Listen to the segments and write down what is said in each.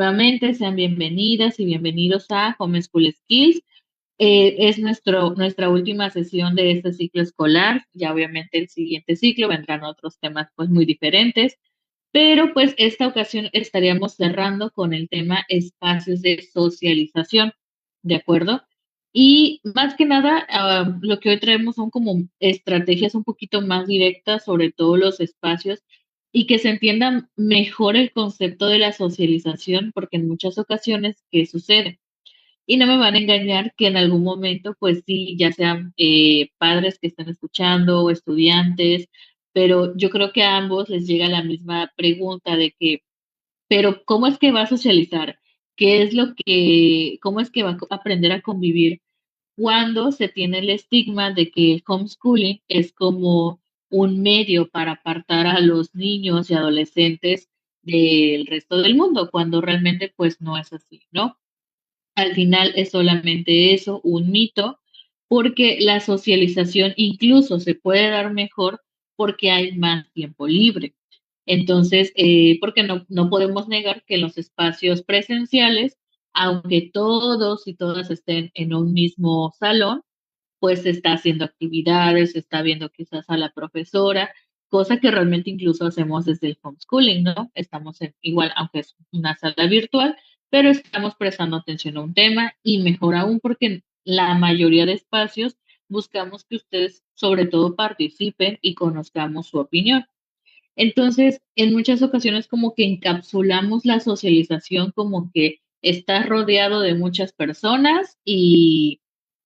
Nuevamente, sean bienvenidas y bienvenidos a Home School Skills. Es nuestra última sesión de este ciclo escolar. Ya obviamente el siguiente ciclo vendrán otros temas pues muy diferentes, pero pues esta ocasión estaríamos cerrando con el tema espacios de socialización, ¿de acuerdo? Y más que nada, lo que hoy traemos son como estrategias un poquito más directas sobre todos los espacios y que se entienda mejor el concepto de la socialización, porque en muchas ocasiones, ¿qué sucede? Y no me van a engañar que en algún momento, pues sí, ya sean padres que están escuchando o estudiantes, pero yo creo que a ambos les llega la misma pregunta de que, pero ¿cómo es que va a socializar? ¿Qué es cómo es que va a aprender a convivir cuando se tiene el estigma de que el homeschooling es como un medio para apartar a los niños y adolescentes del resto del mundo, cuando realmente pues no es así, ¿no? Al final es solamente eso, un mito, porque la socialización incluso se puede dar mejor porque hay más tiempo libre. Entonces, porque no podemos negar que en los espacios presenciales, aunque todos y todas estén en un mismo salón, pues se está haciendo actividades, se está viendo quizás a la profesora, cosa que realmente incluso hacemos desde el homeschooling, ¿no? Estamos igual, aunque es una sala virtual, pero estamos prestando atención a un tema y mejor aún porque en la mayoría de espacios buscamos que ustedes sobre todo participen y conozcamos su opinión. Entonces, en muchas ocasiones como que encapsulamos la socialización como que estás rodeado de muchas personas y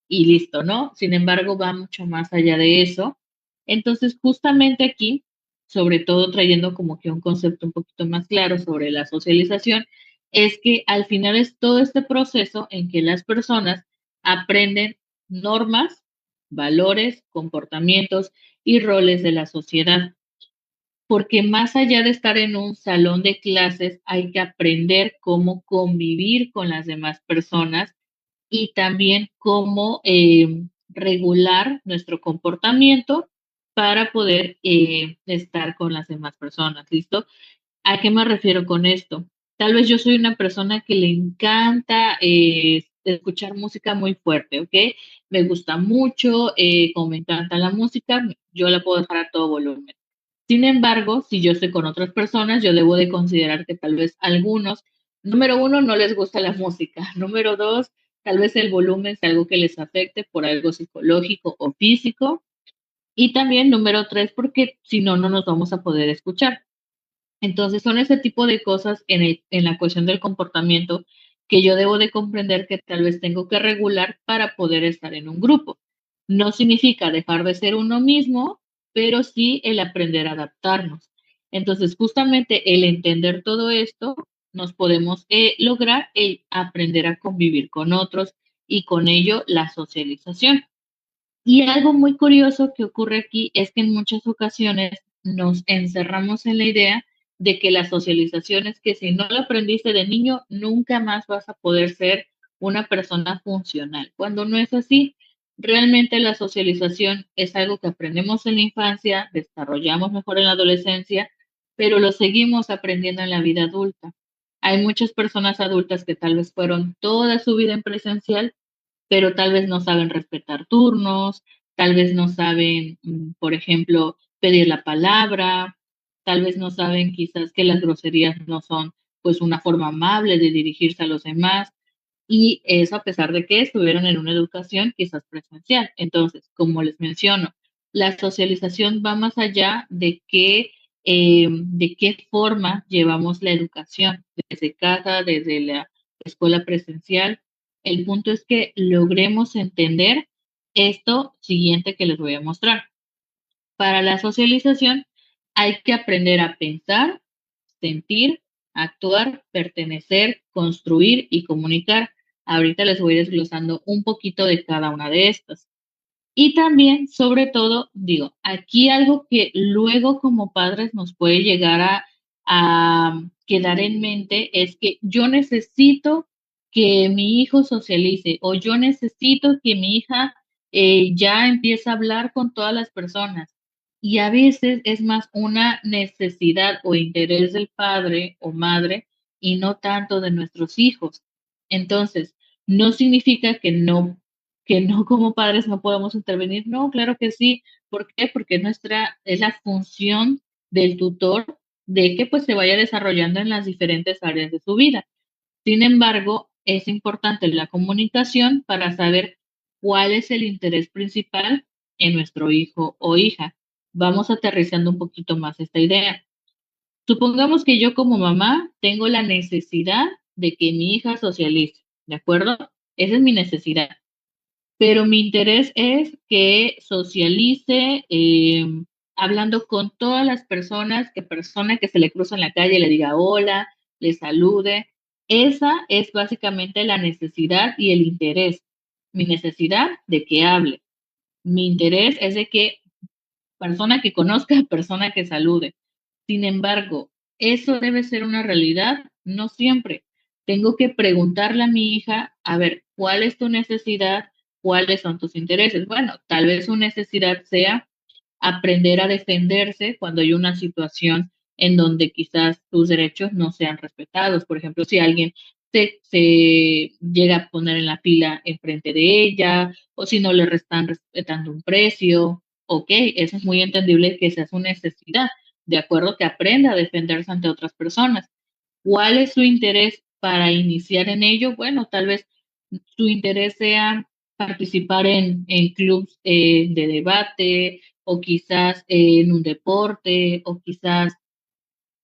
listo, ¿no? Sin embargo, va mucho más allá de eso. Entonces, justamente aquí, sobre todo trayendo como que un concepto un poquito más claro sobre la socialización, es que al final es todo este proceso en que las personas aprenden normas, valores, comportamientos y roles de la sociedad. Porque más allá de estar en un salón de clases, hay que aprender cómo convivir con las demás personas y también cómo regular nuestro comportamiento para poder estar con las demás personas. ¿Listo? ¿A qué me refiero con esto? Tal vez yo soy una persona que le encanta escuchar música muy fuerte, ¿ok? Me gusta mucho, como me encanta la música, yo la puedo dejar a todo volumen. Sin embargo, si yo estoy con otras personas, yo debo de considerar que tal vez algunos, número uno, no les gusta la música. Número dos, tal vez el volumen sea algo que les afecte por algo psicológico o físico. Y también número tres, porque si no, no nos vamos a poder escuchar. Entonces son ese tipo de cosas en la cuestión del comportamiento que yo debo de comprender que tal vez tengo que regular para poder estar en un grupo. No significa dejar de ser uno mismo, pero sí el aprender a adaptarnos. Entonces, justamente el entender todo esto, nos podemos lograr el aprender a convivir con otros y con ello la socialización. Y algo muy curioso que ocurre aquí es que en muchas ocasiones nos encerramos en la idea de que la socialización es que si no lo aprendiste de niño, nunca más vas a poder ser una persona funcional. Cuando no es así, realmente la socialización es algo que aprendemos en la infancia, desarrollamos mejor en la adolescencia, pero lo seguimos aprendiendo en la vida adulta. Hay muchas personas adultas que tal vez fueron toda su vida en presencial pero tal vez no saben respetar turnos, tal vez no saben, por ejemplo, pedir la palabra, tal vez no saben quizás que las groserías no son pues una forma amable de dirigirse a los demás y eso a pesar de que estuvieron en una educación quizás presencial. Entonces, como les menciono, la socialización va más allá de qué forma llevamos la educación, desde casa, desde la escuela presencial. El punto es que logremos entender esto siguiente que les voy a mostrar. Para la socialización hay que aprender a pensar, sentir, actuar, pertenecer, construir y comunicar. Ahorita les voy desglosando un poquito de cada una de estas. Y también, sobre todo, digo, aquí algo que luego como padres nos puede llegar a quedar en mente es que yo necesito que mi hijo socialice o yo necesito que mi hija ya empiece a hablar con todas las personas. Y a veces es más una necesidad o interés del padre o madre y no tanto de nuestros hijos. Entonces, no significa que no como padres no podemos intervenir. No, claro que sí. ¿Por qué? Porque es la función del tutor de que pues se vaya desarrollando en las diferentes áreas de su vida. Sin embargo, es importante la comunicación para saber cuál es el interés principal en nuestro hijo o hija. Vamos aterrizando un poquito más esta idea. Supongamos que yo como mamá tengo la necesidad de que mi hija socialice, ¿de acuerdo? Esa es mi necesidad. Pero mi interés es que socialice hablando con todas las personas, que persona que se le cruza en la calle le diga hola, le salude. Esa es básicamente la necesidad y el interés. Mi necesidad de que hable. Mi interés es de que persona que conozca, persona que salude. Sin embargo, ¿eso debe ser una realidad? No siempre. Tengo que preguntarle a mi hija, a ver, ¿cuál es tu necesidad? ¿Cuáles son tus intereses? Bueno, tal vez su necesidad sea aprender a defenderse cuando hay una situación en donde quizás tus derechos no sean respetados. Por ejemplo, si alguien se llega a poner en la fila enfrente de ella o si no le están respetando un precio, ok, eso es muy entendible que esa es su necesidad, de acuerdo que aprenda a defenderse ante otras personas. ¿Cuál es su interés para iniciar en ello? Bueno, tal vez su interés sea participar en clubes de debate o quizás en un deporte o quizás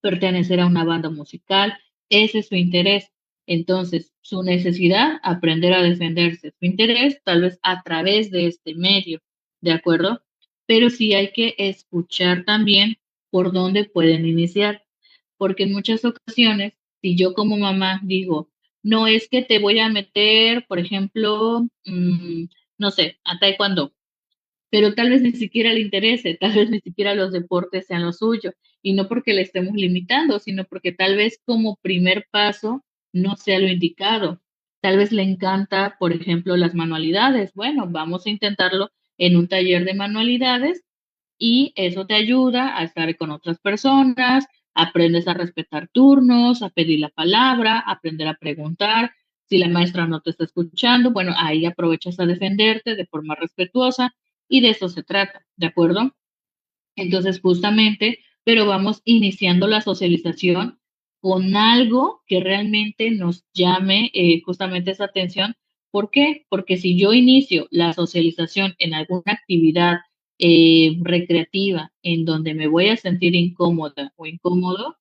pertenecer a una banda musical. Ese es su interés. Entonces, su necesidad, aprender a defenderse. Su interés, tal vez a través de este medio, ¿de acuerdo? Pero sí hay que escuchar también por dónde pueden iniciar, porque en muchas ocasiones, si yo como mamá digo, no es que te voy a meter, por ejemplo, no sé, a taekwondo, pero tal vez ni siquiera le interese, tal vez ni siquiera los deportes sean lo suyo, y no porque le estemos limitando, sino porque tal vez como primer paso no sea lo indicado. Tal vez le encanta, por ejemplo, las manualidades. Bueno, vamos a intentarlo en un taller de manualidades y eso te ayuda a estar con otras personas, aprendes a respetar turnos, a pedir la palabra, a aprender a preguntar. Si la maestra no te está escuchando, bueno, ahí aprovechas a defenderte de forma respetuosa y de eso se trata, ¿de acuerdo? Entonces, justamente, pero vamos iniciando la socialización con algo que realmente nos llame justamente esa atención. ¿Por qué? Porque si yo inicio la socialización en alguna actividad recreativa en donde me voy a sentir incómoda o incómodo,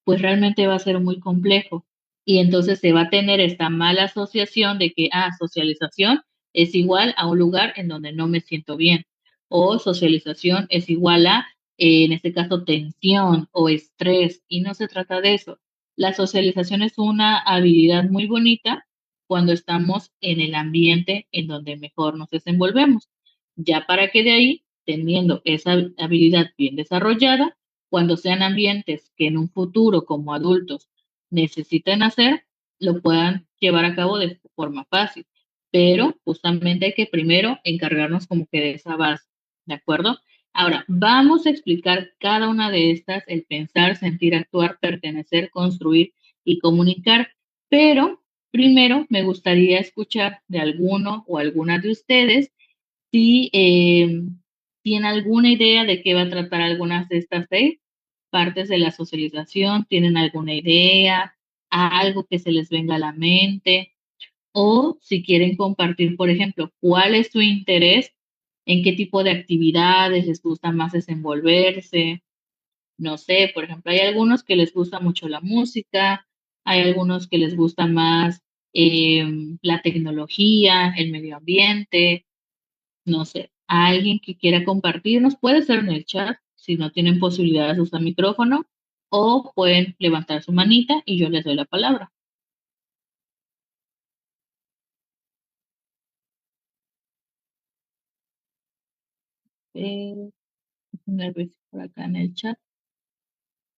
pues realmente va a ser muy complejo. Y entonces se va a tener esta mala asociación de que, socialización es igual a un lugar en donde no me siento bien. O socialización es igual a, en este caso, tensión o estrés. Y no se trata de eso. La socialización es una habilidad muy bonita cuando estamos en el ambiente en donde mejor nos desenvolvemos. Ya para que de ahí, teniendo esa habilidad bien desarrollada, cuando sean ambientes que en un futuro como adultos necesiten hacer, lo puedan llevar a cabo de forma fácil. Pero justamente hay que primero encargarnos como que de esa base, ¿de acuerdo? Ahora, vamos a explicar cada una de estas, el pensar, sentir, actuar, pertenecer, construir y comunicar, pero primero me gustaría escuchar de alguno o alguna de ustedes si tiene alguna idea de qué va a tratar algunas de estas seis partes de la socialización, tienen alguna idea, algo que se les venga a la mente, o si quieren compartir, por ejemplo, cuál es su interés, en qué tipo de actividades les gusta más desenvolverse. No sé, por ejemplo, hay algunos que les gusta mucho la música, hay algunos que les gusta más la tecnología, el medio ambiente, no sé, a alguien que quiera compartirnos, puede ser en el chat, si no tienen posibilidades de usar micrófono, o pueden levantar su manita y yo les doy la palabra. Déjenme ver si por acá en el chat.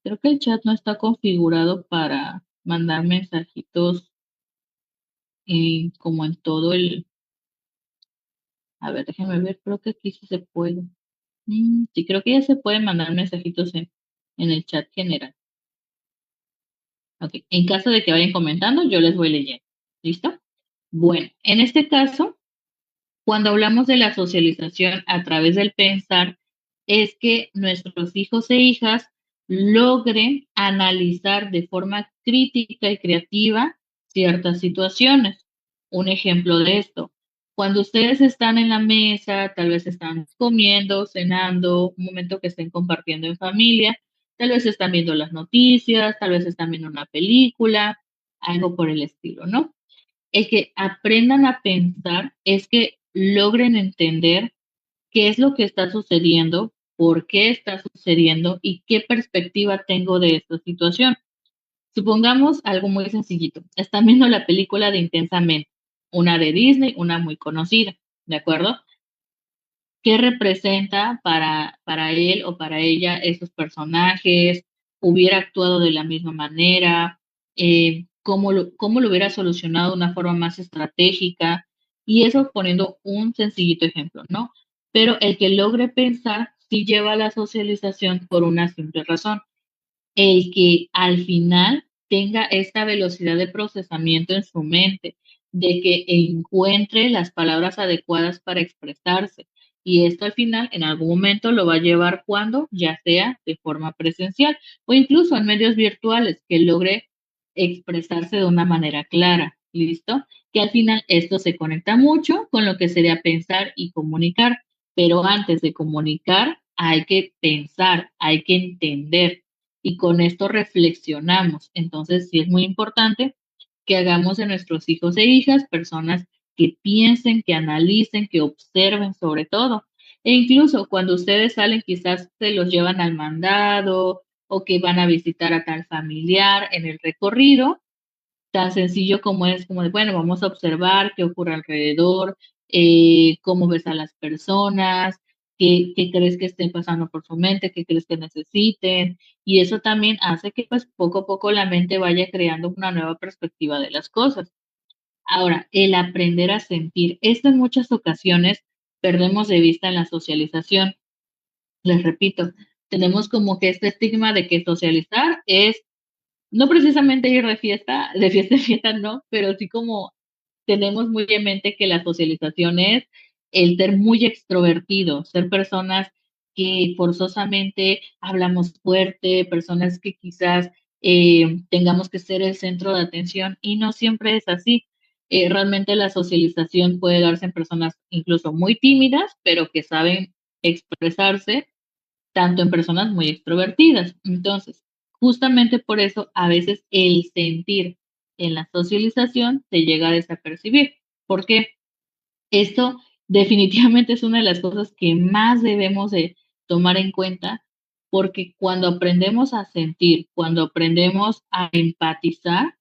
Creo que el chat no está configurado para mandar mensajitos como en todo el... A ver, déjenme ver, creo que aquí sí se puede. Sí, creo que ya se pueden mandar mensajitos en el chat general. Ok, en caso de que vayan comentando, yo les voy leyendo. ¿Listo? Bueno, en este caso, cuando hablamos de la socialización a través del pensar, es que nuestros hijos e hijas logren analizar de forma crítica y creativa ciertas situaciones. Un ejemplo de esto, cuando ustedes están en la mesa, tal vez están comiendo, cenando, un momento que estén compartiendo en familia, tal vez están viendo las noticias, tal vez están viendo una película, algo por el estilo, ¿no? El que aprendan a pensar es que logren entender qué es lo que está sucediendo, por qué está sucediendo y qué perspectiva tengo de esta situación. Supongamos algo muy sencillito. Están viendo la película de Intensamente, una de Disney, una muy conocida, ¿de acuerdo? ¿Qué representa para él o para ella esos personajes? ¿Hubiera actuado de la misma manera? ¿Cómo lo hubiera solucionado de una forma más estratégica? Y eso poniendo un sencillito ejemplo, ¿no? Pero el que logre pensar sí lleva a la socialización por una simple razón, el que al final tenga esta velocidad de procesamiento en su mente, de que encuentre las palabras adecuadas para expresarse. Y esto al final, en algún momento, lo va a llevar cuando, ya sea de forma presencial o incluso en medios virtuales, que logre expresarse de una manera clara. ¿Listo? Que al final esto se conecta mucho con lo que sería pensar y comunicar. Pero antes de comunicar, hay que pensar, hay que entender y con esto reflexionamos. Entonces, sí es muy importante que hagamos de nuestros hijos e hijas personas que piensen, que analicen, que observen sobre todo. E incluso cuando ustedes salen, quizás se los llevan al mandado o que van a visitar a tal familiar en el recorrido, tan sencillo como es, como de, bueno, vamos a observar qué ocurre alrededor, cómo ves a las personas, qué crees que estén pasando por su mente, qué crees que necesiten, y eso también hace que pues poco a poco la mente vaya creando una nueva perspectiva de las cosas. Ahora, el aprender a sentir, esto en muchas ocasiones perdemos de vista en la socialización. Les repito, tenemos como que este estigma de que socializar es no precisamente ir de fiesta en fiesta no, pero sí como tenemos muy en mente que la socialización es el ser muy extrovertido, ser personas que forzosamente hablamos fuerte, personas que quizás tengamos que ser el centro de atención y no siempre es así. Realmente la socialización puede darse en personas incluso muy tímidas, pero que saben expresarse tanto en personas muy extrovertidas. Entonces, justamente por eso a veces el sentir en la socialización se llega a desapercibir. ¿Por qué? Esto definitivamente es una de las cosas que más debemos de tomar en cuenta, porque cuando aprendemos a sentir, cuando aprendemos a empatizar,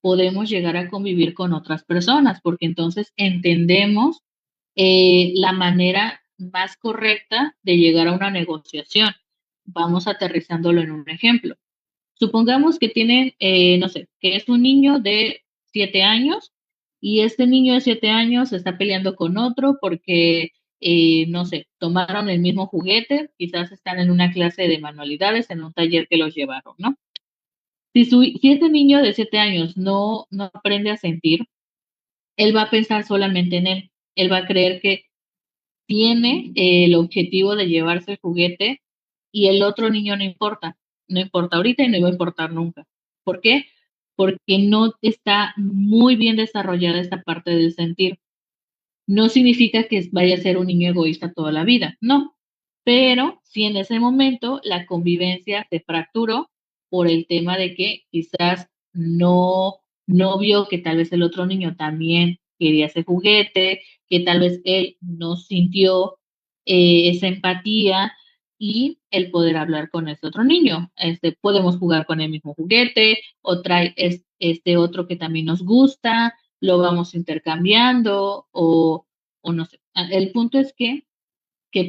podemos llegar a convivir con otras personas, porque entonces entendemos la manera más correcta de llegar a una negociación. Vamos aterrizándolo en un ejemplo. Supongamos que tienen, no sé, que es un niño de 7 años y este niño de 7 años está peleando con otro porque, no sé, tomaron el mismo juguete, quizás están en una clase de manualidades, en un taller que los llevaron, ¿no? Si ese niño de 7 años no aprende a sentir, él va a pensar solamente en él. Él va a creer que tiene el objetivo de llevarse el juguete y el otro niño no importa. No importa ahorita y no iba a importar nunca. ¿Por qué? Porque no está muy bien desarrollada esta parte del sentir. No significa que vaya a ser un niño egoísta toda la vida, no. Pero si en ese momento la convivencia se fracturó por el tema de que quizás no vio que tal vez el otro niño también quería ese juguete, que tal vez él no sintió esa empatía y el poder hablar con ese otro niño. Podemos jugar con el mismo juguete o trae este otro que también nos gusta, lo vamos intercambiando o no sé. El punto es que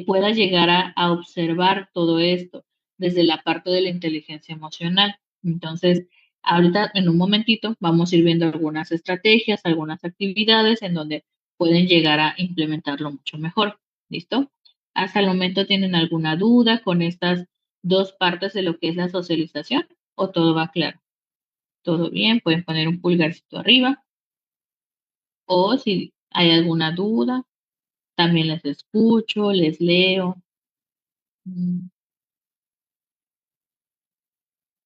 pueda llegar a observar todo esto desde la parte de la inteligencia emocional. Entonces, ahorita en un momentito vamos a ir viendo algunas estrategias, algunas actividades en donde pueden llegar a implementarlo mucho mejor. ¿Listo? ¿Hasta el momento tienen alguna duda con estas dos partes de lo que es la socialización o todo va claro? todo bien, pueden poner un pulgarcito arriba o si hay alguna duda, también les escucho, les leo. Mm,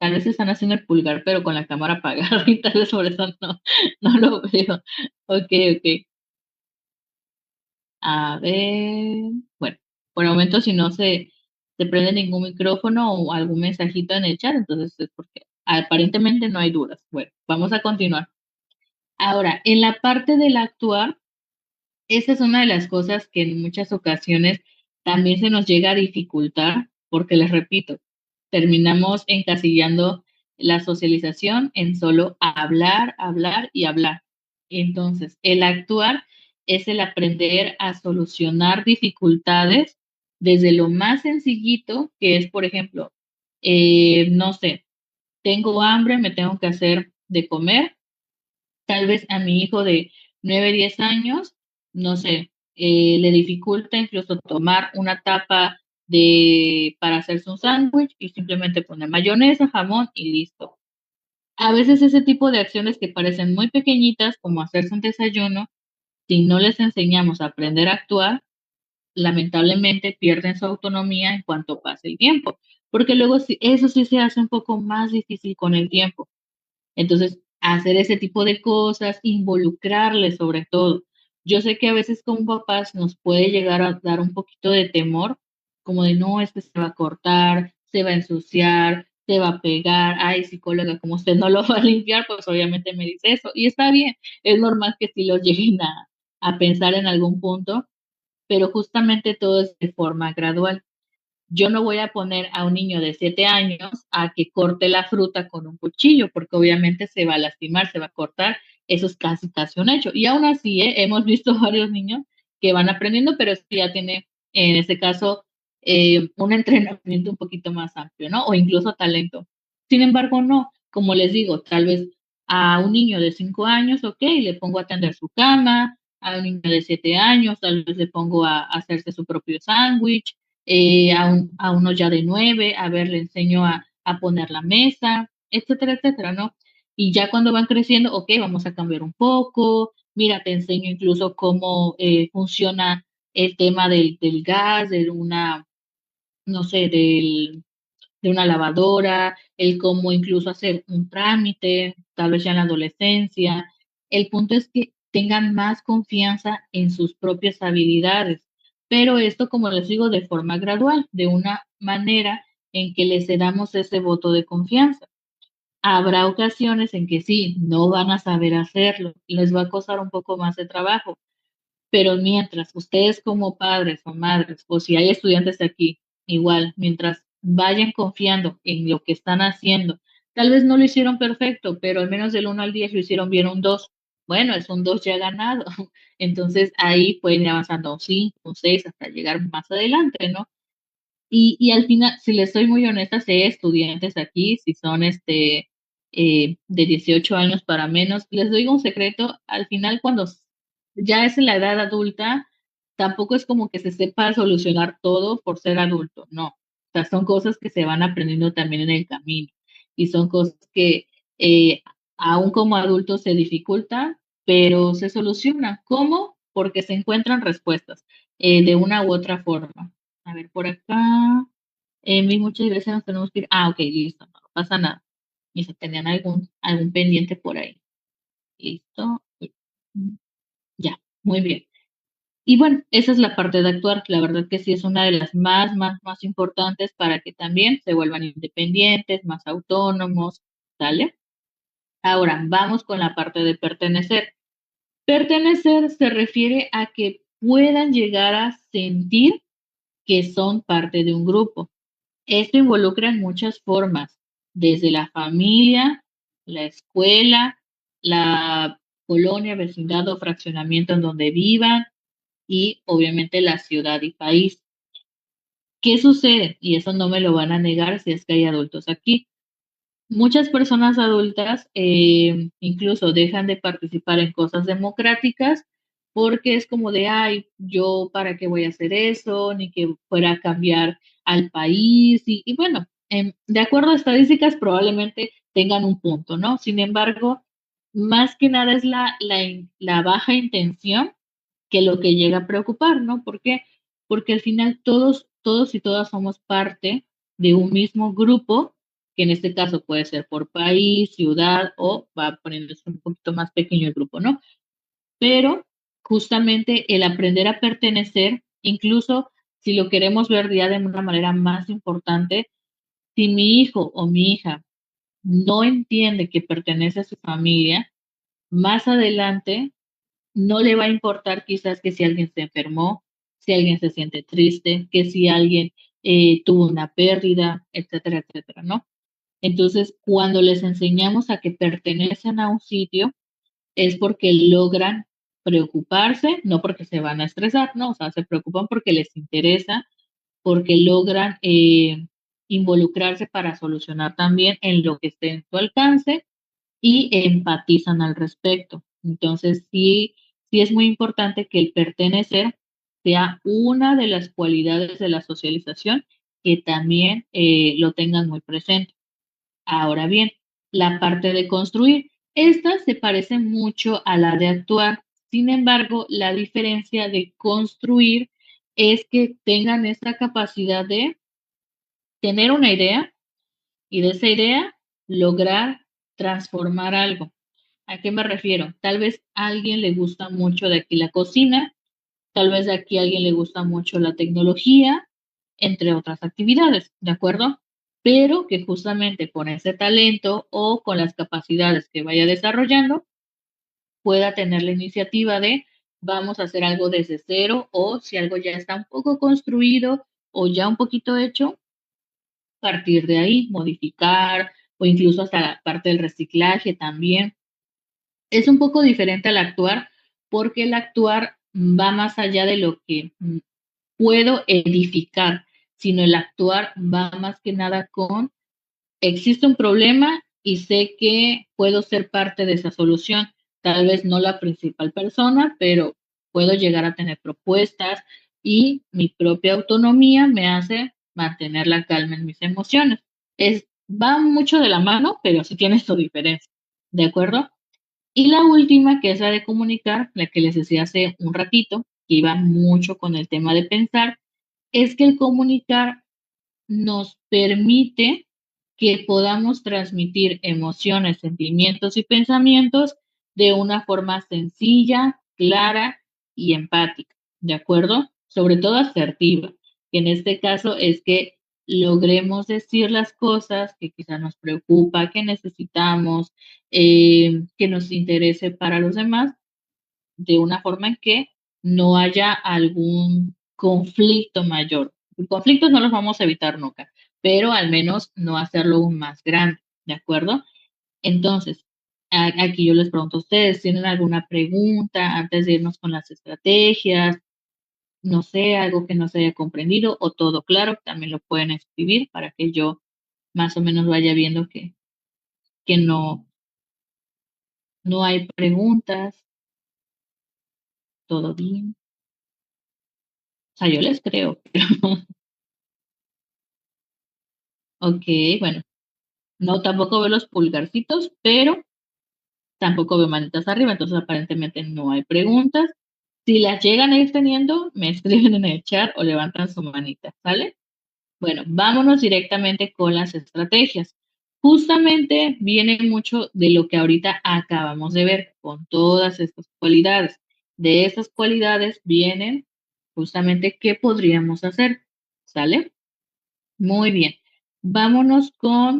Tal vez están haciendo el pulgar, pero con la cámara apagada y tal vez por eso no lo veo. Ok, ok. A ver. Bueno, por el momento si no se prende ningún micrófono o algún mensajito en el chat, entonces es porque aparentemente no hay dudas. Bueno, vamos a continuar. Ahora, en la parte del actuar, esa es una de las cosas que en muchas ocasiones también se nos llega a dificultar, porque les repito, terminamos encasillando la socialización en solo hablar, hablar y hablar. Entonces, el actuar es el aprender a solucionar dificultades desde lo más sencillito, que es, por ejemplo, no sé, tengo hambre, me tengo que hacer de comer. Tal vez a mi hijo de 9 10 años, no sé, le dificulta incluso tomar una tapa para hacerse un sándwich y simplemente poner mayonesa, jamón y listo. A veces ese tipo de acciones que parecen muy pequeñitas, como hacerse un desayuno, si no les enseñamos a aprender a actuar, lamentablemente pierden su autonomía en cuanto pase el tiempo, porque luego eso sí se hace un poco más difícil con el tiempo. Entonces, hacer ese tipo de cosas, involucrarles sobre todo. Yo sé que a veces como papás nos puede llegar a dar un poquito de temor, como de no, es que se va a cortar, se va a ensuciar, se va a pegar, ay, psicóloga, como usted no lo va a limpiar, pues obviamente me dice eso. Y está bien, es normal que sí lo lleguen a pensar en algún punto, pero justamente todo es de forma gradual. Yo no voy a poner a un niño de 7 años a que corte la fruta con un cuchillo, porque obviamente se va a lastimar, se va a cortar. Eso es casi, casi un hecho. Y aún así, hemos visto varios niños que van aprendiendo, pero esto ya tiene, en este caso, un entrenamiento un poquito más amplio, ¿no? O incluso talento. Sin embargo, no. Como les digo, tal vez a un niño de 5 años, ok, le pongo a tender su cama, a un niño de 7 años, tal vez le pongo a hacerse su propio sándwich, a uno ya de 9, a ver, le enseño a poner la mesa, etcétera, etcétera, ¿no? Y ya cuando van creciendo, ok, vamos a cambiar un poco, mira, te enseño incluso cómo funciona el tema del gas, de una, no sé, de una lavadora, el cómo incluso hacer un trámite, tal vez ya en la adolescencia. El punto es que tengan más confianza en sus propias habilidades, pero esto, como les digo, de forma gradual, de una manera en que les damos ese voto de confianza. Habrá ocasiones en que sí, no van a saber hacerlo, les va a costar un poco más de trabajo, pero mientras ustedes como padres o madres, o si hay estudiantes aquí, igual, mientras vayan confiando en lo que están haciendo, tal vez no lo hicieron perfecto, pero al menos del 1 al 10 lo hicieron bien un 2. Bueno, es un 2 ya ganado. Entonces ahí pueden ir avanzando a un 5, un 6, hasta llegar más adelante, ¿no? Y al final, si les soy muy honesta, sé estudiantes aquí, si son de 18 años para menos, les doy un secreto, al final cuando ya es en la edad adulta, tampoco es como que se sepa solucionar todo por ser adulto, no. O sea, son cosas que se van aprendiendo también en el camino y son cosas que aún como adultos se dificultan, pero se solucionan. ¿Cómo? Porque se encuentran respuestas de una u otra forma. A ver, por acá. Muchas gracias, nos tenemos que ir. Ah, ok, listo, no pasa nada. Y si tenían algún pendiente por ahí. Listo. Ya, muy bien. Y bueno, esa es la parte de actuar. La verdad que sí es una de las más importantes para que también se vuelvan independientes, más autónomos, ¿sale? Ahora, vamos con la parte de pertenecer. Pertenecer se refiere a que puedan llegar a sentir que son parte de un grupo. Esto involucra en muchas formas, desde la familia, la escuela, la colonia, vecindad o fraccionamiento en donde vivan y obviamente la ciudad y país. ¿Qué sucede? Y eso no me lo van a negar si es que hay adultos aquí. Muchas personas adultas incluso dejan de participar en cosas democráticas porque es como de, ay, yo para qué voy a hacer eso, ni que fuera a cambiar al país. Y bueno, de acuerdo a estadísticas, probablemente tengan un punto, ¿no? Sin embargo, más que nada es la baja intención que lo que llega a preocupar, ¿no? ¿Por qué? Porque al final todos y todas somos parte de un mismo grupo, que en este caso puede ser por país, ciudad o va poniéndose un poquito más pequeño el grupo, ¿no? Pero justamente el aprender a pertenecer, incluso si lo queremos ver ya de una manera más importante, si mi hijo o mi hija no entiende que pertenece a su familia, más adelante no le va a importar quizás que si alguien se enfermó, si alguien se siente triste, que si alguien tuvo una pérdida, etcétera, etcétera, ¿no? Entonces, cuando les enseñamos a que pertenecen a un sitio, es porque logran preocuparse, no porque se van a estresar, ¿no? O sea, se preocupan porque les interesa, porque logran involucrarse para solucionar también en lo que esté en su alcance y empatizan al respecto. Entonces, sí es muy importante que el pertenecer sea una de las cualidades de la socialización que también lo tengan muy presente. Ahora bien, la parte de construir, esta se parece mucho a la de actuar. Sin embargo, la diferencia de construir es que tengan esta capacidad de tener una idea y de esa idea lograr transformar algo. ¿A qué me refiero? Tal vez a alguien le gusta mucho de aquí la cocina, tal vez de aquí a alguien le gusta mucho la tecnología, entre otras actividades, ¿de acuerdo? Pero que justamente con ese talento o con las capacidades que vaya desarrollando, pueda tener la iniciativa de vamos a hacer algo desde cero o si algo ya está un poco construido o ya un poquito hecho, partir de ahí, modificar o incluso hasta la parte del reciclaje también. Es un poco diferente al actuar porque el actuar va más allá de lo que puedo edificar, sino el actuar va más que nada con existe un problema y sé que puedo ser parte de esa solución. Tal vez no la principal persona, pero puedo llegar a tener propuestas y mi propia autonomía me hace mantener la calma en mis emociones. Va mucho de la mano, pero sí tiene su diferencia. ¿De acuerdo? Y la última, que es la de comunicar, la que les decía hace un ratito, que iba mucho con el tema de pensar, es que el comunicar nos permite que podamos transmitir emociones, sentimientos y pensamientos de una forma sencilla, clara y empática, ¿de acuerdo? Sobre todo asertiva, que en este caso es que logremos decir las cosas que quizá nos preocupa, que necesitamos, que nos interese para los demás de una forma en que no haya algún conflicto mayor. Los conflictos no los vamos a evitar nunca, pero al menos no hacerlo aún más grande, ¿de acuerdo? Entonces, aquí yo les pregunto a ustedes, ¿tienen alguna pregunta antes de irnos con las estrategias? No sé, algo que no se haya comprendido o todo claro, también lo pueden escribir para que yo más o menos vaya viendo que no hay preguntas, todo bien. O sea, yo les creo, pero ok, bueno. No, tampoco veo los pulgarcitos, pero tampoco veo manitas arriba, entonces aparentemente no hay preguntas. Si las llegan a ir teniendo, me escriben en el chat o levantan su manita, ¿sale? Bueno, vámonos directamente con las estrategias. Justamente viene mucho de lo que ahorita acabamos de ver, con todas estas cualidades. De esas cualidades vienen justamente qué podríamos hacer, ¿sale? Muy bien. Vámonos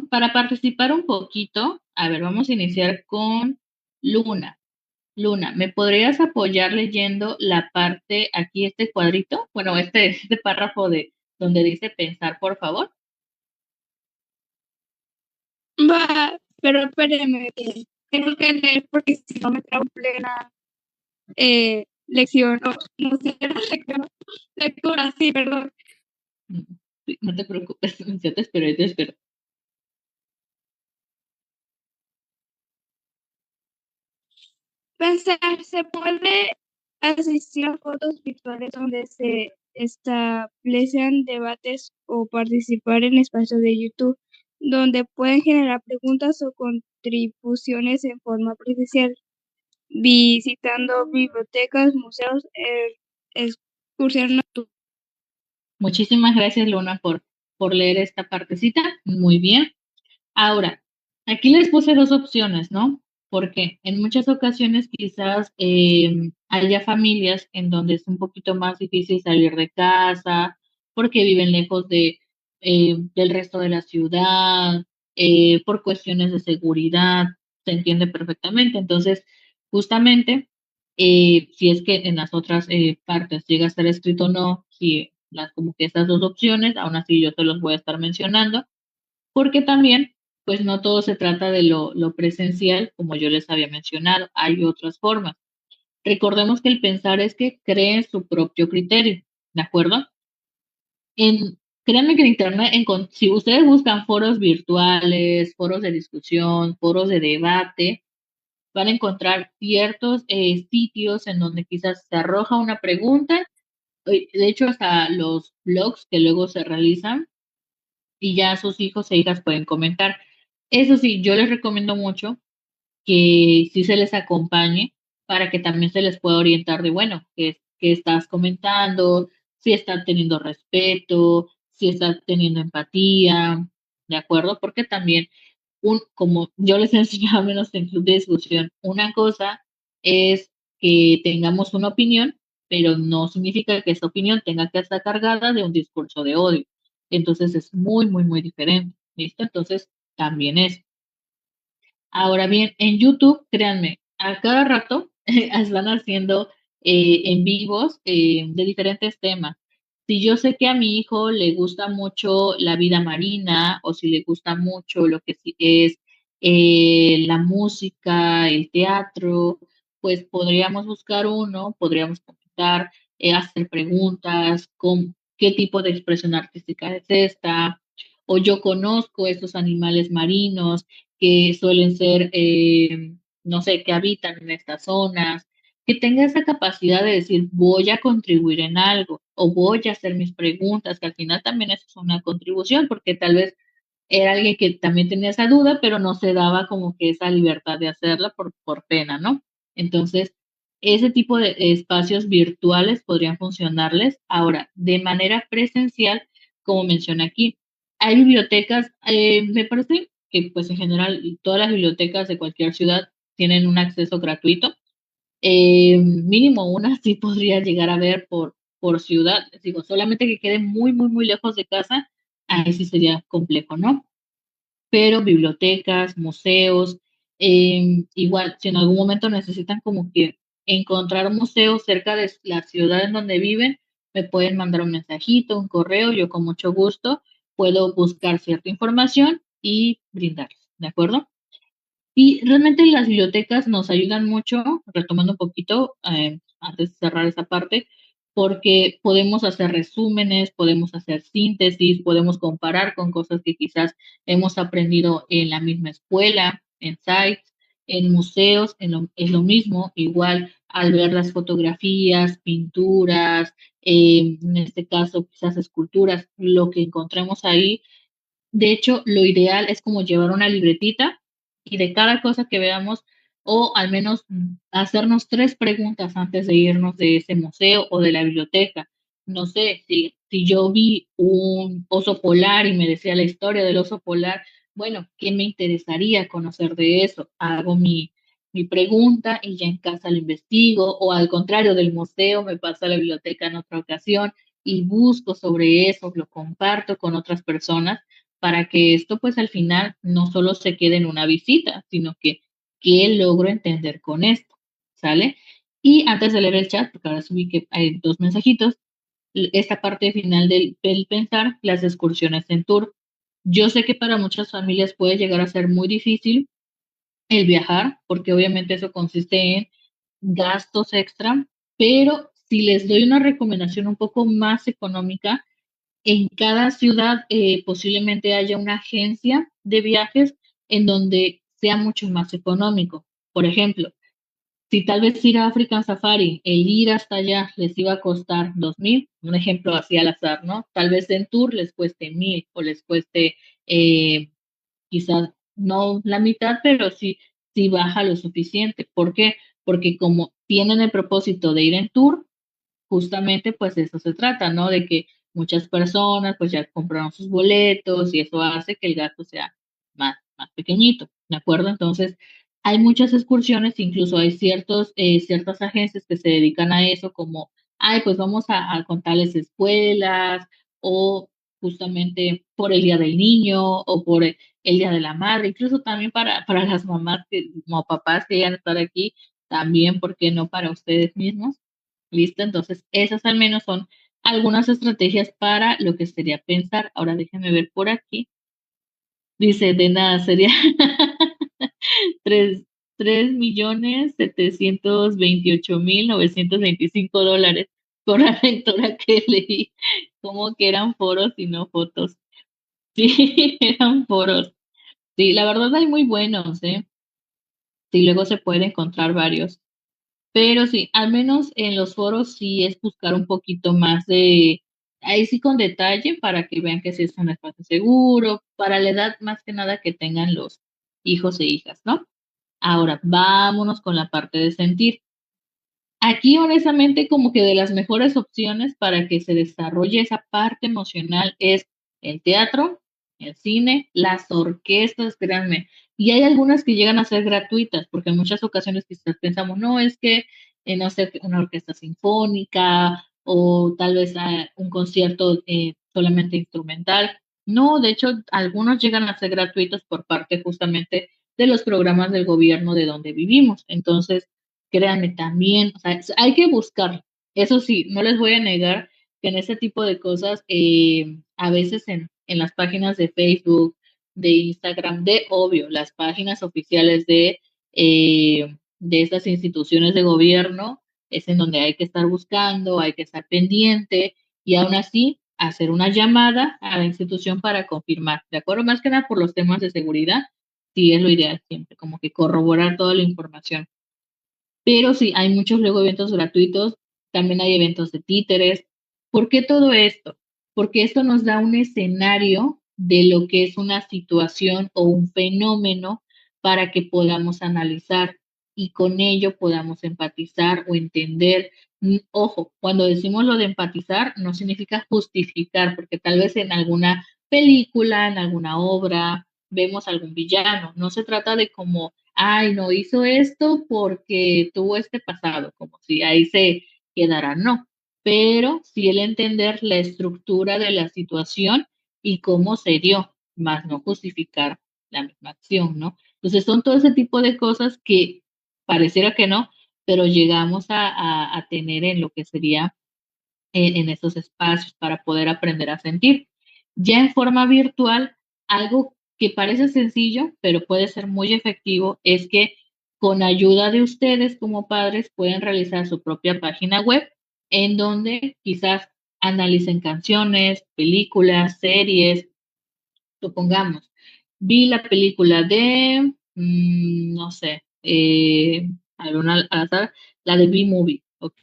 para participar un poquito, a ver, vamos a iniciar con Luna. Luna, ¿me podrías apoyar leyendo la parte aquí, este cuadrito? Bueno, este párrafo de donde dice pensar, por favor. Va, pero espéreme, que tengo que leer porque si no me trago en plena lección, no sé, lectura, sí, perdón. Sí, no te preocupes, yo te espero, yo te espero. Pensar, se puede asistir a fotos virtuales donde se establecen debates o participar en espacios de YouTube donde pueden generar preguntas o contribuciones en forma presencial, visitando bibliotecas, museos, excursiones. Muchísimas gracias, Luna, por leer esta partecita. Muy bien. Ahora, aquí les puse dos opciones, ¿no? Porque en muchas ocasiones quizás haya familias en donde es un poquito más difícil salir de casa, porque viven lejos del resto de la ciudad, por cuestiones de seguridad, se entiende perfectamente. Entonces, justamente, si es que en las otras partes llega a estar escrito no, si las como que estas dos opciones, aún así yo te los voy a estar mencionando porque también, pues no todo se trata de lo presencial, como yo les había mencionado, hay otras formas. Recordemos que el pensar es que creen su propio criterio, ¿de acuerdo? Créanme que en Internet, si ustedes buscan foros virtuales, foros de discusión, foros de debate, van a encontrar ciertos sitios en donde quizás se arroja una pregunta, de hecho hasta los blogs que luego se realizan y ya sus hijos e hijas pueden comentar. Eso sí, yo les recomiendo mucho que sí se les acompañe para que también se les pueda orientar de, bueno, qué estás comentando, si estás teniendo respeto, si estás teniendo empatía, ¿de acuerdo? Porque también, como yo les he enseñado menos en club de discusión, una cosa es que tengamos una opinión, pero no significa que esa opinión tenga que estar cargada de un discurso de odio. Entonces es muy, muy, muy diferente. ¿Listo? Entonces, también es. Ahora bien, en YouTube, créanme, a cada rato están haciendo en vivos de diferentes temas. Si yo sé que a mi hijo le gusta mucho la vida marina o si le gusta mucho lo que sí es la música, el teatro, pues podríamos buscar uno, podríamos comentar, hacer preguntas, con qué tipo de expresión artística es esta, o yo conozco estos animales marinos que suelen ser, no sé, que habitan en estas zonas, que tenga esa capacidad de decir, voy a contribuir en algo o voy a hacer mis preguntas, que al final también eso es una contribución, porque tal vez era alguien que también tenía esa duda, pero no se daba como que esa libertad de hacerla por pena, ¿no? Entonces, ese tipo de espacios virtuales podrían funcionarles. Ahora, de manera presencial, como menciona aquí, hay bibliotecas, me parece que pues en general todas las bibliotecas de cualquier ciudad tienen un acceso gratuito. Mínimo una sí podría llegar a ver por ciudad. Digo, solamente que quede muy, muy, muy lejos de casa, ahí sí sería complejo, ¿no? Pero bibliotecas, museos, igual, si en algún momento necesitan como que encontrar museos cerca de la ciudad en donde viven, me pueden mandar un mensajito, un correo, yo con mucho gusto puedo buscar cierta información y brindarles, ¿de acuerdo? Y realmente las bibliotecas nos ayudan mucho, retomando un poquito, antes de cerrar esa parte, porque podemos hacer resúmenes, podemos hacer síntesis, podemos comparar con cosas que quizás hemos aprendido en la misma escuela, en sites, en museos, es lo mismo, igual al ver las fotografías, pinturas, en este caso quizás esculturas, lo que encontremos ahí de hecho, lo ideal es como llevar una libretita y de cada cosa que veamos, o al menos hacernos tres preguntas antes de irnos de ese museo o de la biblioteca. No sé, si yo vi un oso polar y me decía la historia del oso polar, bueno, ¿qué me interesaría conocer de eso? Hago mi pregunta y ya en casa lo investigo, o al contrario del museo, me paso a la biblioteca en otra ocasión y busco sobre eso, lo comparto con otras personas para que esto pues al final no solo se quede en una visita, sino que qué logro entender con esto, ¿sale? Y antes de leer el chat, porque ahora subí que hay dos mensajitos, esta parte final del pensar, las excursiones en tour. Yo sé que para muchas familias puede llegar a ser muy difícil el viajar, porque obviamente eso consiste en gastos extra, pero si les doy una recomendación un poco más económica, en cada ciudad posiblemente haya una agencia de viajes en donde sea mucho más económico. Por ejemplo, si tal vez ir a African Safari, el ir hasta allá les iba a costar 2,000, un ejemplo así al azar, ¿no? Tal vez en tour les cueste 1,000 o les cueste quizás no la mitad, pero sí baja lo suficiente. ¿Por qué? Porque como tienen el propósito de ir en tour, justamente pues de eso se trata, ¿no? De que muchas personas pues ya compraron sus boletos y eso hace que el gasto sea más pequeñito, ¿de acuerdo? Entonces, hay muchas excursiones, incluso hay ciertas agencias que se dedican a eso, como, ay, pues vamos a contarles escuelas o justamente por el Día del Niño o por el Día de la Madre, incluso también para las mamás como papás que quieran estar aquí, también, ¿por qué no para ustedes mismos? ¿Listo? Entonces, esas al menos son algunas estrategias para lo que sería pensar. Ahora déjenme ver por aquí. Dice, de nada, sería tres, 3.728.925 dólares por aventura que leí. Como que eran foros y no fotos. Sí, eran foros. Sí, la verdad hay muy buenos, ¿eh? Sí, luego se puede encontrar varios. Pero sí, al menos en los foros sí es buscar un poquito más ahí sí con detalle para que vean que sí es un espacio seguro, para la edad más que nada que tengan los hijos e hijas, ¿no? Ahora, vámonos con la parte de sentir. Aquí, honestamente, como que de las mejores opciones para que se desarrolle esa parte emocional es el teatro, el cine, las orquestas, créanme. Y hay algunas que llegan a ser gratuitas, porque en muchas ocasiones quizás pensamos, no, es que, no sé, una orquesta sinfónica o tal vez un concierto solamente instrumental. No, de hecho, algunos llegan a ser gratuitos por parte justamente de los programas del gobierno de donde vivimos. Entonces, créanme también, o sea, hay que buscar. Eso sí, no les voy a negar que en ese tipo de cosas, a veces en las páginas de Facebook, de Instagram, de obvio, las páginas oficiales de estas instituciones de gobierno, es en donde hay que estar buscando, hay que estar pendiente y aún así hacer una llamada a la institución para confirmar, ¿de acuerdo? Más que nada por los temas de seguridad, sí es lo ideal siempre, como que corroborar toda la información. Pero sí, hay muchos luego eventos gratuitos, también hay eventos de títeres. ¿Por qué todo esto? Porque esto nos da un escenario de lo que es una situación o un fenómeno para que podamos analizar y con ello podamos empatizar o entender. Ojo, cuando decimos lo de empatizar no significa justificar, porque tal vez en alguna película, en alguna obra, vemos algún villano. No se trata de como ay, no hizo esto porque tuvo este pasado, como si ahí se quedara, no, pero sí el entender la estructura de la situación y cómo se dio, más no justificar la misma acción, ¿no? Entonces son todo ese tipo de cosas que pareciera que no, pero llegamos a tener en lo que sería en esos espacios para poder aprender a sentir. Ya en forma virtual, algo que parece sencillo, pero puede ser muy efectivo, es que con ayuda de ustedes como padres pueden realizar su propia página web en donde quizás analicen canciones, películas, series, supongamos, vi la película de, no sé, alguna al azar, la de B-Movie, ¿ok?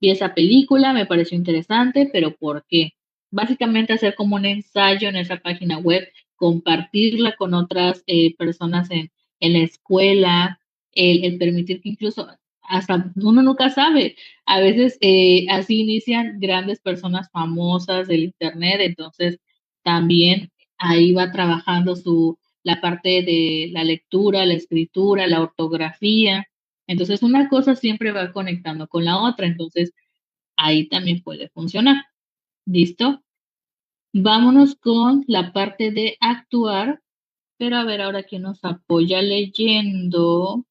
Vi esa película, me pareció interesante, pero ¿por qué? Básicamente hacer como un ensayo en esa página web, compartirla con otras personas en la escuela, el permitir que incluso hasta uno nunca sabe, a veces así inician grandes personas famosas del internet, entonces también ahí va trabajando la parte de la lectura, la escritura, la ortografía. Entonces, una cosa siempre va conectando con la otra, entonces ahí también puede funcionar. ¿Listo? Vámonos con la parte de actuar, pero a ver ahora quién nos apoya leyendo.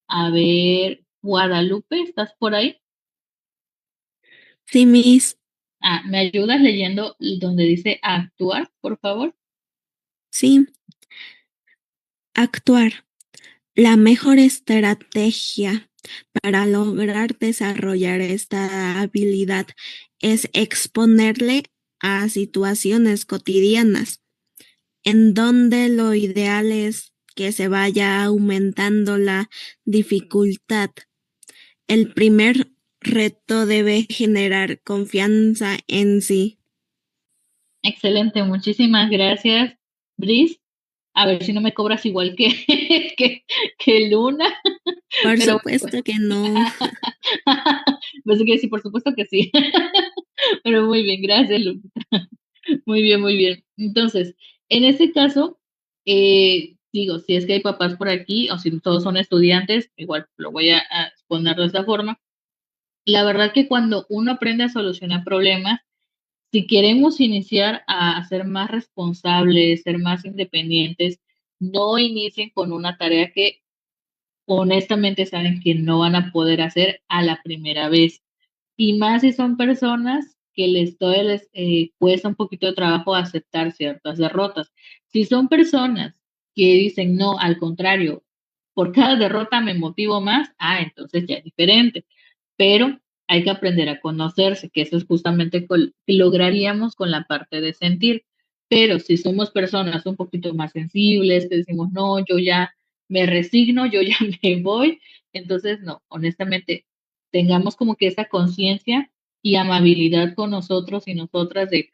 A ver, Guadalupe, ¿estás por ahí? Sí, Miss. Ah, ¿me ayudas leyendo donde dice actuar, por favor? Sí, actuar. La mejor estrategia para lograr desarrollar esta habilidad es exponerle a situaciones cotidianas, en donde lo ideal es que se vaya aumentando la dificultad. El primer reto debe generar confianza en sí. Excelente, muchísimas gracias, Brice. A ver si no me cobras igual que, que Luna. Por Pero supuesto que no. pues que sí, por supuesto que sí. Pero muy bien, gracias, Luna. Muy bien, muy bien. Entonces, en este caso, digo, si es que hay papás por aquí o si todos son estudiantes, igual lo voy a exponer de esta forma. La verdad que cuando uno aprende a solucionar problemas, si queremos iniciar a ser más responsables, ser más independientes, no inicien con una tarea que honestamente saben que no van a poder hacer a la primera vez. Y más si son personas que les cuesta un poquito de trabajo aceptar ciertas derrotas. Si son personas que dicen, no, al contrario, por cada derrota me motivo más, entonces ya es diferente. Pero hay que aprender a conocerse, que eso es justamente que lograríamos con la parte de sentir. Pero si somos personas un poquito más sensibles, que decimos, no, yo ya me resigno, yo ya me voy, entonces no, honestamente, tengamos como que esa conciencia y amabilidad con nosotros y nosotras de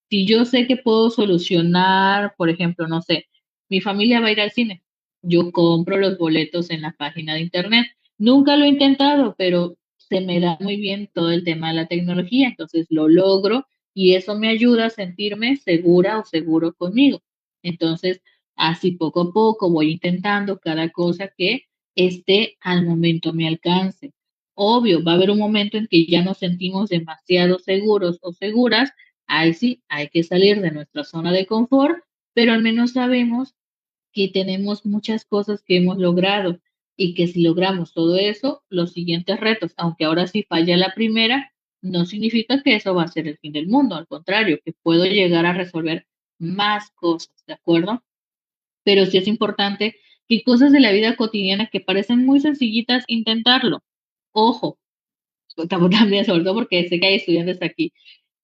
si yo sé que puedo solucionar, por ejemplo, no sé, mi familia va a ir al cine, yo compro los boletos en la página de internet. Nunca lo he intentado, pero se me da muy bien todo el tema de la tecnología, entonces lo logro y eso me ayuda a sentirme segura o seguro conmigo. Entonces, así poco a poco voy intentando cada cosa que esté al momento a mi alcance. Obvio, va a haber un momento en que ya nos sentimos demasiado seguros o seguras. Ahí sí, hay que salir de nuestra zona de confort, pero al menos sabemos que tenemos muchas cosas que hemos logrado y que si logramos todo eso, los siguientes retos, aunque ahora sí falla la primera, no significa que eso va a ser el fin del mundo, al contrario, que puedo llegar a resolver más cosas, ¿de acuerdo? Pero sí es importante que cosas de la vida cotidiana que parecen muy sencillitas, intentarlo. Ojo, también, sobre todo porque sé que hay estudiantes aquí.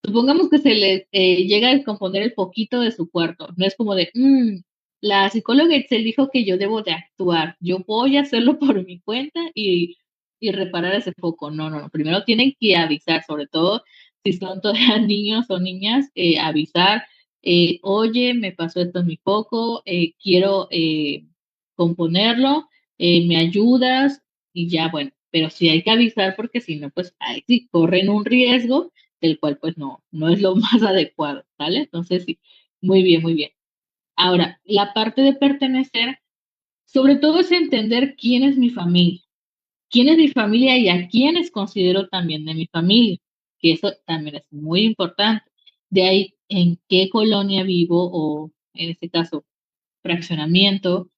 Supongamos que se les llega a descomponer el poquito de su cuarto. No es como de, la psicóloga Excel dijo que yo debo de actuar. Yo voy a hacerlo por mi cuenta y reparar ese foco. No, no, no. Primero tienen que avisar, sobre todo si son todavía niños o niñas, avisar, oye, me pasó esto en mi foco, quiero componerlo, me ayudas y ya, bueno. Pero sí hay que avisar porque si no, pues ahí sí corren un riesgo del cual pues no, no es lo más adecuado, ¿vale? Entonces sí, muy bien, muy bien. Ahora, la parte de pertenecer, sobre todo es entender quién es mi familia y a quiénes considero también de mi familia, que eso también es muy importante. De ahí, en qué colonia vivo o en este caso, fraccionamiento,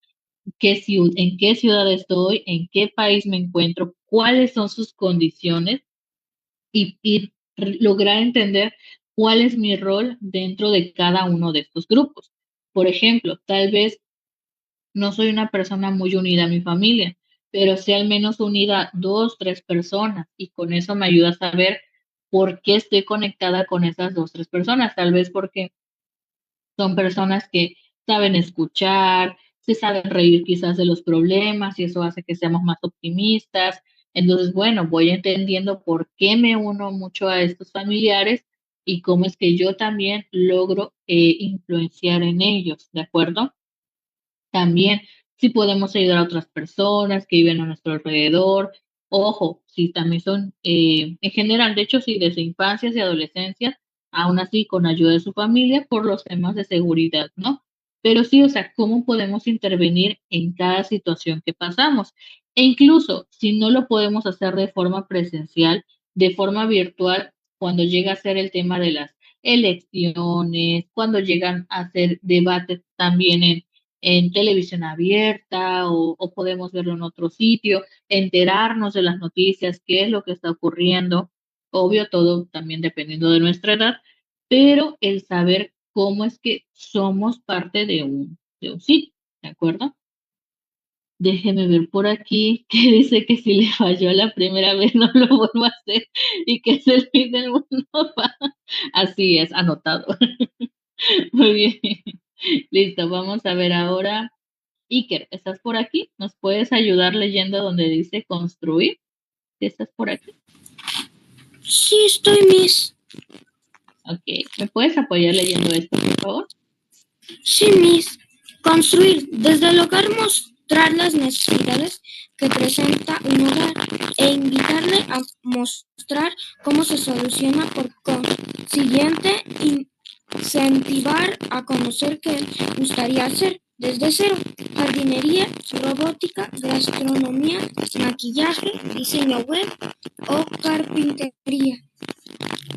en qué ciudad estoy, en qué país me encuentro, cuáles son sus condiciones y lograr entender cuál es mi rol dentro de cada uno de estos grupos. Por ejemplo, tal vez no soy una persona muy unida a mi familia, pero sí al menos unida a dos, tres personas y con eso me ayuda a saber por qué estoy conectada con esas dos, tres personas. Tal vez porque son personas que saben escuchar, se saben reír quizás de los problemas y eso hace que seamos más optimistas. Entonces, bueno, voy entendiendo por qué me uno mucho a estos familiares y cómo es que yo también logro influenciar en ellos, ¿de acuerdo? También si podemos ayudar a otras personas que viven a nuestro alrededor. Ojo, si también son, en general, de hecho, sí, desde infancias y adolescencias, aún así con ayuda de su familia por los temas de seguridad, ¿no? Pero sí, o sea, ¿cómo podemos intervenir en cada situación que pasamos? E incluso si no lo podemos hacer de forma presencial, de forma virtual, cuando llega a ser el tema de las elecciones, cuando llegan a ser debates también en televisión abierta o podemos verlo en otro sitio, enterarnos de las noticias, qué es lo que está ocurriendo, obvio, todo también dependiendo de nuestra edad, pero el saber cómo es que somos parte de un sitio, ¿de acuerdo? Déjeme ver por aquí que dice que si le falló la primera vez no lo vuelvo a hacer y que es el fin del mundo. Así es, anotado. Muy bien. Listo, vamos a ver ahora. Iker, ¿estás por aquí? ¿Nos puedes ayudar leyendo donde dice construir? ¿Estás por aquí? Sí, estoy, Miss. Ok. ¿Me puedes apoyar leyendo esto, por favor? Sí, Miss. Construir. Desde el hogar mostrar las necesidades que presenta un hogar e invitarle a mostrar cómo se soluciona. Por consiguiente, incentivar a conocer qué le gustaría hacer desde cero. Jardinería, robótica, gastronomía, maquillaje, diseño web o carpintería.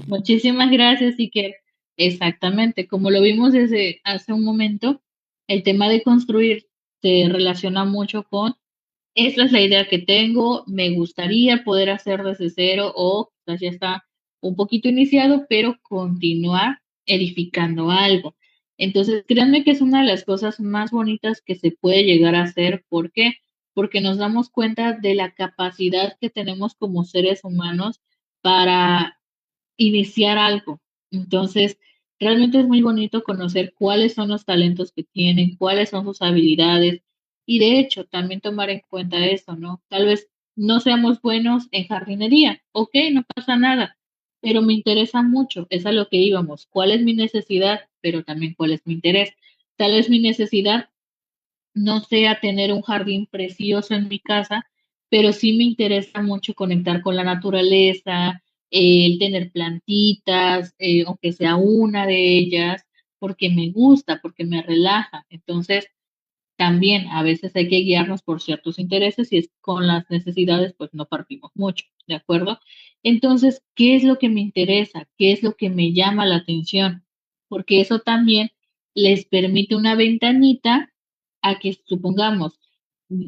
Muchísimas gracias, Iker. Exactamente, como lo vimos desde hace un momento, el tema de construir se relaciona mucho con, esta es la idea que tengo, me gustaría poder hacer desde cero o quizás ya está un poquito iniciado, pero continuar edificando algo. Entonces, créanme que es una de las cosas más bonitas que se puede llegar a hacer. ¿Por qué? Porque nos damos cuenta de la capacidad que tenemos como seres humanos para iniciar algo. Entonces, realmente es muy bonito conocer cuáles son los talentos que tienen, cuáles son sus habilidades y de hecho también tomar en cuenta eso, ¿no? Tal vez no seamos buenos en jardinería, ok, no pasa nada, pero me interesa mucho, es a lo que íbamos, cuál es mi necesidad, pero también cuál es mi interés. Tal vez mi necesidad no sea tener un jardín precioso en mi casa, pero sí me interesa mucho conectar con la naturaleza, el tener plantitas, aunque sea una de ellas, porque me gusta, porque me relaja. Entonces, también a veces hay que guiarnos por ciertos intereses y es con las necesidades, pues no partimos mucho, ¿de acuerdo? Entonces, ¿qué es lo que me interesa? ¿Qué es lo que me llama la atención? Porque eso también les permite una ventanita a que, supongamos, mm,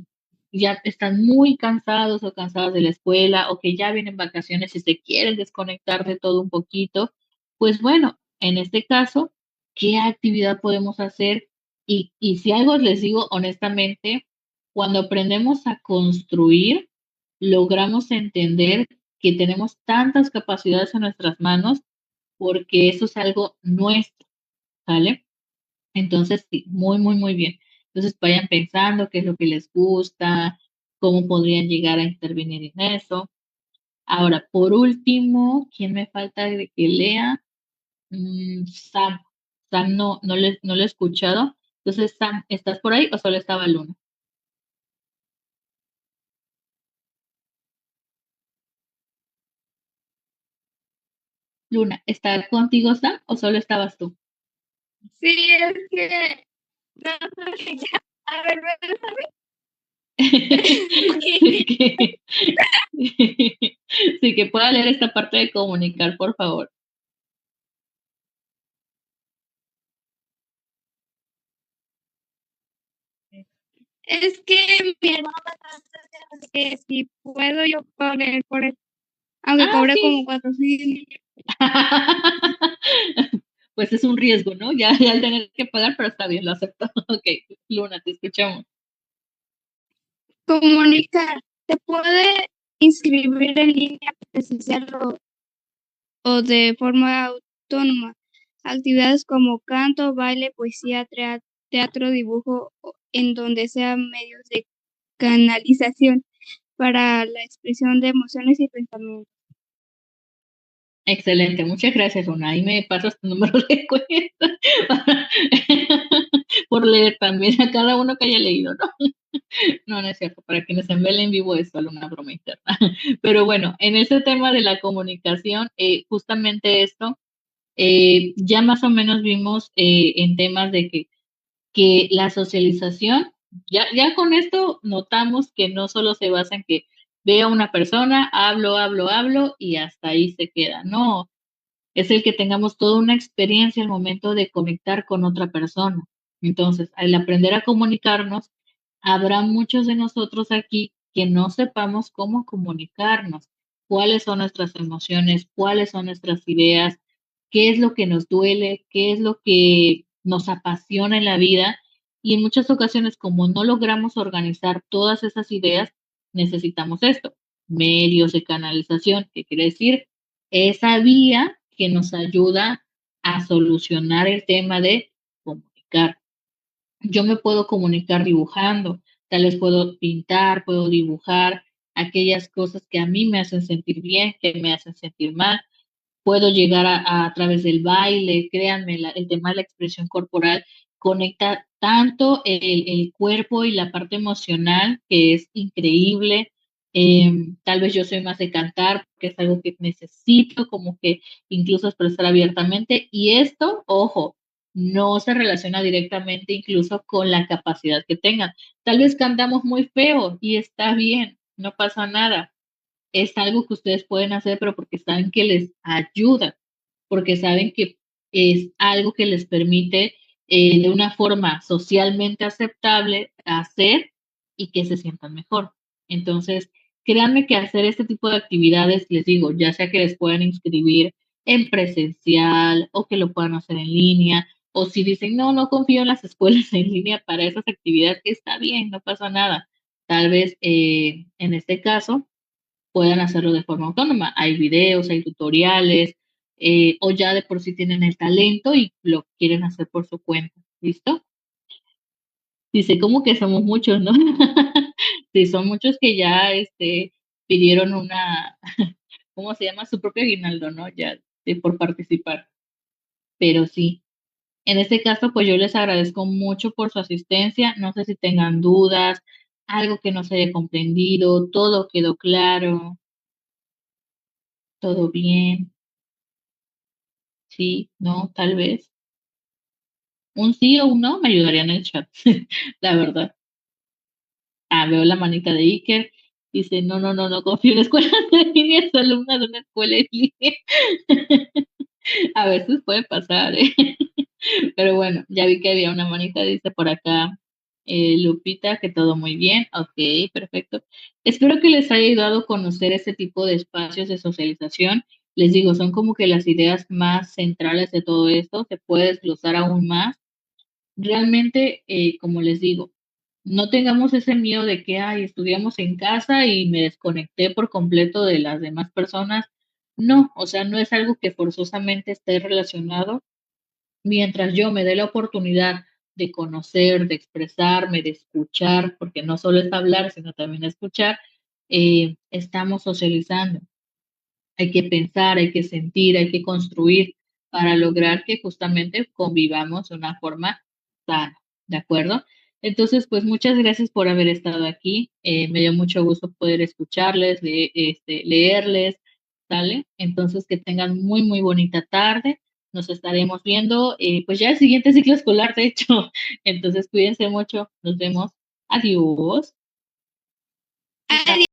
ya están muy cansados o cansadas de la escuela o que ya vienen vacaciones y se quieren desconectar de todo un poquito, pues bueno, en este caso, ¿qué actividad podemos hacer? Y si algo les digo honestamente, cuando aprendemos a construir, logramos entender que tenemos tantas capacidades en nuestras manos porque eso es algo nuestro, ¿vale? Entonces, sí, muy, muy, muy bien. Entonces, vayan pensando qué es lo que les gusta, cómo podrían llegar a intervenir en eso. Ahora, por último, ¿quién me falta de que lea? Sam. Sam no lo he escuchado. Entonces, Sam, ¿estás por ahí o solo estaba Luna? Luna, ¿está contigo Sam o solo estabas tú? Sí, es que no sé, ya. A ver, Sí que, sí que pueda leer esta parte de comunicar, por favor. es que mi hermano me está diciendo que si puedo yo poner por eso, aunque Ah, cobre como sí. 400. Pues es un riesgo, ¿no? Ya al tener que pagar, pero está bien, lo acepto. Ok, Luna, te escuchamos. Comunicar. Se puede inscribir en línea presencial o de forma autónoma. Actividades como canto, baile, poesía, teatro, dibujo, en donde sean medios de canalización para la expresión de emociones y pensamientos. Excelente, muchas gracias, Luna. Ahí me pasas tu número de cuenta por leer también a cada uno que haya leído, ¿no? No, no es cierto. Para quienes en ven en vivo es solo una broma interna. Pero bueno, en ese tema de la comunicación, justamente esto, ya más o menos vimos en temas de que la socialización, ya con esto notamos que no solo se basa en que veo a una persona, hablo y hasta ahí se queda. No, es el que tengamos toda una experiencia al momento de conectar con otra persona. Entonces, al aprender a comunicarnos, habrá muchos de nosotros aquí que no sepamos cómo comunicarnos, cuáles son nuestras emociones, cuáles son nuestras ideas, qué es lo que nos duele, qué es lo que nos apasiona en la vida. Y en muchas ocasiones, como no logramos organizar todas esas ideas, necesitamos esto, medios de canalización, que quiere decir esa vía que nos ayuda a solucionar el tema de comunicar. Yo me puedo comunicar dibujando, tal vez puedo pintar, puedo dibujar aquellas cosas que a mí me hacen sentir bien, que me hacen sentir mal. Puedo llegar a través del baile, créanme, el tema de la expresión corporal conecta tanto el cuerpo y la parte emocional, que es increíble. Tal vez yo soy más de cantar, porque es algo que necesito como que incluso expresar abiertamente. Y esto, ojo, no se relaciona directamente incluso con la capacidad que tengan. Tal vez cantamos muy feo y está bien, no pasa nada. Es algo que ustedes pueden hacer, pero porque saben que les ayuda, porque saben que es algo que les permite de una forma socialmente aceptable hacer y que se sientan mejor. Entonces, créanme que hacer este tipo de actividades, les digo, ya sea que les puedan inscribir en presencial o que lo puedan hacer en línea, o si dicen, no, no confío en las escuelas en línea para esas actividades, está bien, no pasa nada. Tal vez en este caso puedan hacerlo de forma autónoma. Hay videos, hay tutoriales, o ya de por sí tienen el talento y lo quieren hacer por su cuenta. ¿Listo? Dice como que somos muchos, ¿no? Sí, son muchos que ya pidieron una, ¿cómo se llama? Su propio aguinaldo, ¿no? Ya por participar. Pero sí, en este caso, pues yo les agradezco mucho por su asistencia. No sé si tengan dudas, algo que no se haya comprendido, todo quedó claro, todo bien. Sí, no, tal vez. Un sí o un no me ayudaría en el chat, la verdad. Ah, veo la manita de Iker. Dice, no, no, no, no confío en escuelas de línea, es alumna de una escuela en línea. A veces puede pasar, ¿eh? Pero bueno, ya vi que había una manita, dice por acá Lupita, que todo muy bien. Ok, perfecto. Espero que les haya ayudado a conocer este tipo de espacios de socialización. Les digo, son como que las ideas más centrales de todo esto. Se puede desglosar aún más. Realmente, como les digo, no tengamos ese miedo de que, ay, estudiamos en casa y me desconecté por completo de las demás personas. No, o sea, no es algo que forzosamente esté relacionado. Mientras yo me dé la oportunidad de conocer, de expresarme, de escuchar, porque no solo es hablar, sino también escuchar, estamos socializando. Hay que pensar, hay que sentir, hay que construir para lograr que justamente convivamos de una forma sana, ¿de acuerdo? Entonces, pues muchas gracias por haber estado aquí. Me dio mucho gusto poder escucharles, leerles, ¿sale? Entonces, que tengan muy, muy bonita tarde. Nos estaremos viendo, pues ya el siguiente ciclo escolar, de hecho. Entonces, cuídense mucho. Nos vemos. Adiós. Adiós.